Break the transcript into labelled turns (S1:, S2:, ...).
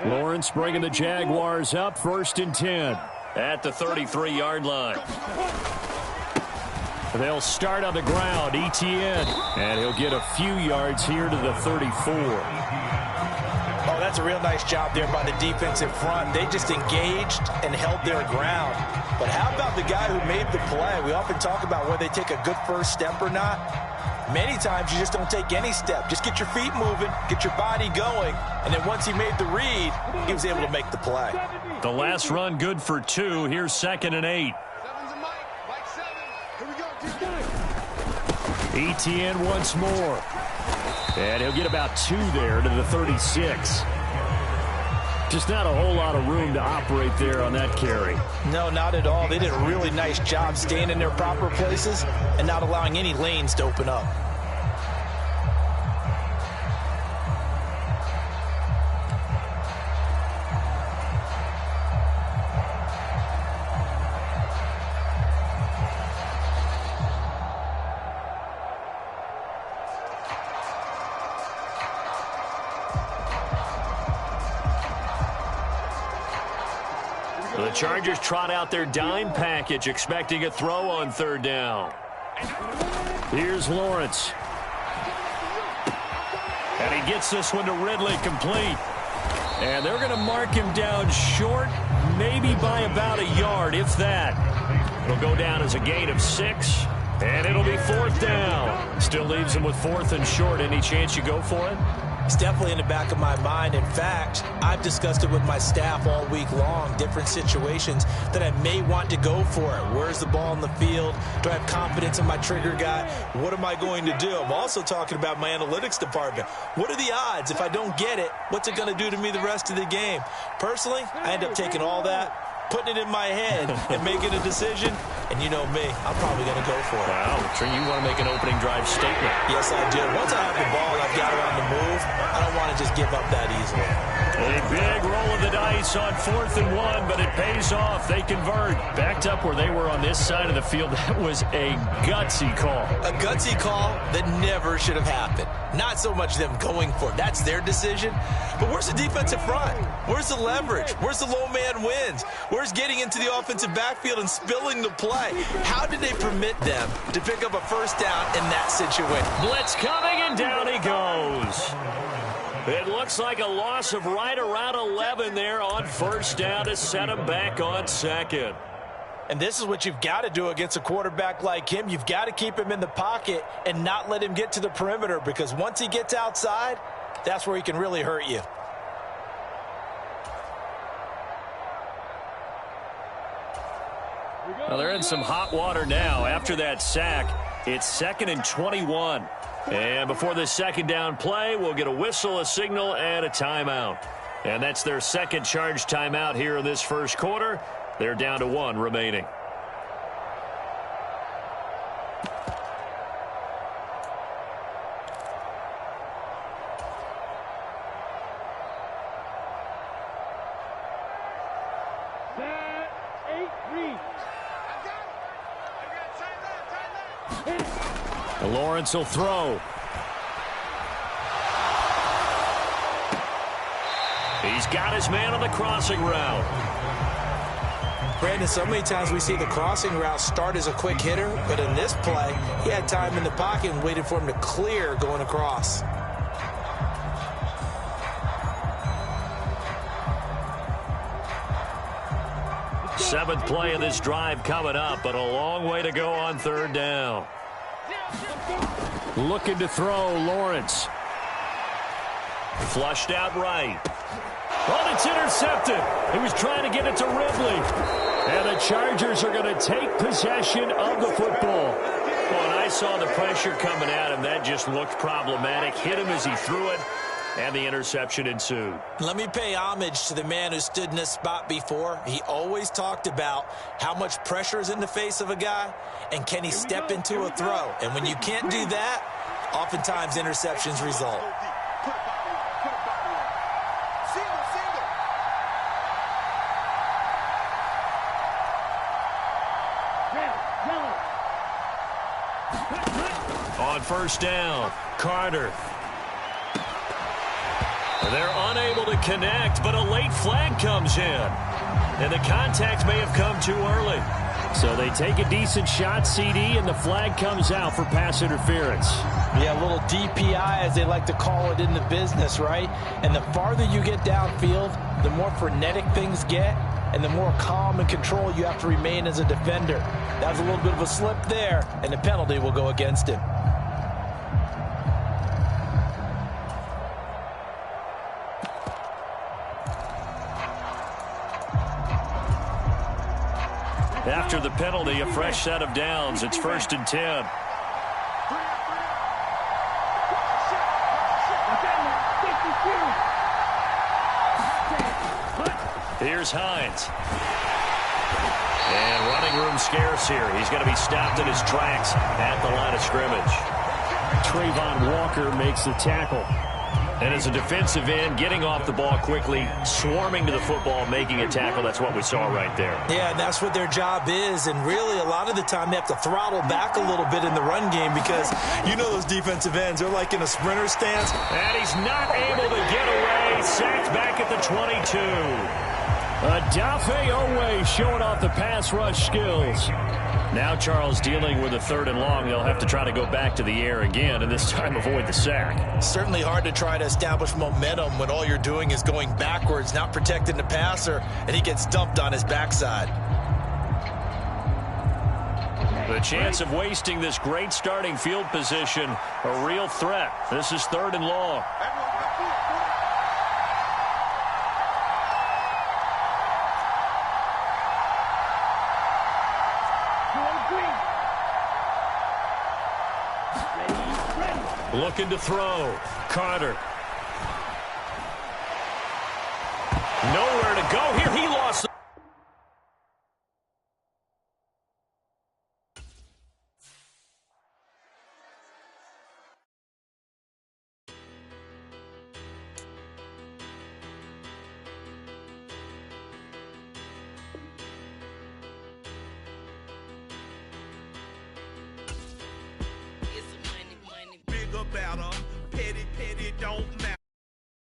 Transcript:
S1: Lawrence bringing the Jaguars up 1st and 10 at the 33-yard line. They'll start on the ground. Etienne, and he'll get a few yards here to the 34.
S2: Oh, that's a real nice job there by the defensive front. They just engaged and held their ground. But how about the guy who made the play? We often talk about whether they take a good first step or not. Many times you just don't take any step. Just get your feet moving, get your body going, and then once he made the read, he was able to make the play.
S1: The last run good for 2. Here's 2nd and 8. Etienne once more. And he'll get about 2 there to the 36. Just not a whole lot of room to operate there on that carry.
S2: No, not at all. They did a really nice job staying in their proper places and not allowing any lanes to open up.
S1: The Chargers trot out their dime package, expecting a throw on 3rd down. Here's Lawrence. And he gets this one to Ridley, complete. And they're going to mark him down short, maybe by about a yard, if that. It'll go down as a gain of 6, and it'll be 4th down. Still leaves him with 4th and short. Any chance you go for it?
S2: It's definitely in the back of my mind. In fact, I've discussed it with my staff all week long, different situations that I may want to go for it. Where's the ball in the field? Do I have confidence in my trigger guy? What am I going to do? I'm also talking about my analytics department. What are the odds? If I don't get it, what's it going to do to me the rest of the game? Personally, I end up taking all that, putting it in my head, and making a decision. And you know me, I'm probably going to go for it.
S1: Wow, you want to make an opening drive statement.
S2: Yes, I do. Once I have the ball and I've got it on the move, I don't want to just give up that easily.
S1: A big roll of the dice on 4th and 1, but it pays off. They convert. Backed up where they were on this side of the field. That was a gutsy call.
S2: A gutsy call that never should have happened. Not so much them going for it. That's their decision. But where's the defensive front? Where's the leverage? Where's the low man wins? Where's getting into the offensive backfield and spilling the play? How did they permit them to pick up a first down in that situation?
S1: Blitz coming, and down he goes. It looks like a loss of right around 11 there on 1st down to set him back on 2nd.
S2: And this is what you've got to do against a quarterback like him. You've got to keep him in the pocket and not let him get to the perimeter, because once he gets outside, that's where he can really hurt you.
S1: Well, they're in some hot water now. After that sack, it's 2nd and 21. And before this 2nd down play, we'll get a whistle, a signal, and a timeout. And that's their 2nd charge timeout here in this 1st quarter. They're down to 1 remaining. Lawrence will throw. He's got his man on the crossing route.
S2: Brandon, so many times we see the crossing route start as a quick hitter, but in this play, he had time in the pocket and waited for him to clear going across.
S1: Seventh play of this drive coming up, but a long way to go on 3rd down. Looking to throw, Lawrence. Flushed out right. Oh, it's intercepted. He was trying to get it to Ridley. And the Chargers are going to take possession of the football. Well, and I saw the pressure coming at him. That just looked problematic. Hit him as he threw it, and the interception ensued.
S2: Let me pay homage to the man who stood in this spot before. He always talked about how much pressure is in the face of a guy, and can he step into a throw. And when you can't do that, oftentimes interceptions result.
S1: On 1st down, Carter. They're unable to connect, but a late flag comes in. And the contact may have come too early. So they take a decent shot, CD, and the flag comes out for pass interference.
S2: Yeah, a little DPI, as they like to call it in the business, right? And the farther you get downfield, the more frenetic things get, and the more calm and control you have to remain as a defender. That was a little bit of a slip there, and the penalty will go against him.
S1: After the penalty, a fresh set of downs. It's 1st and 10. Here's Hines. And running room scarce here. He's going to be stopped in his tracks at the line of scrimmage. Trayvon Walker makes the tackle. And as a defensive end, getting off the ball quickly, swarming to the football, making a tackle, that's what we saw right there.
S2: Yeah, and that's what their job is. And really, a lot of the time, they have to throttle back a little bit in the run game because you know those defensive ends, they're like in a sprinter stance.
S1: And he's not able to get away. Sacked back at the 22. Adafe Owe showing off the pass rush skills. Now Charles dealing with a 3rd and long. They'll have to try to go back to the air again and this time avoid the sack.
S2: Certainly hard to try to establish momentum when all you're doing is going backwards, not protecting the passer, and he gets dumped on his backside.
S1: The chance of wasting this great starting field position, a real threat. This is 3rd and long. Looking to throw. Carter. Nowhere to go here. He lost.
S3: About 'em. Petty, don't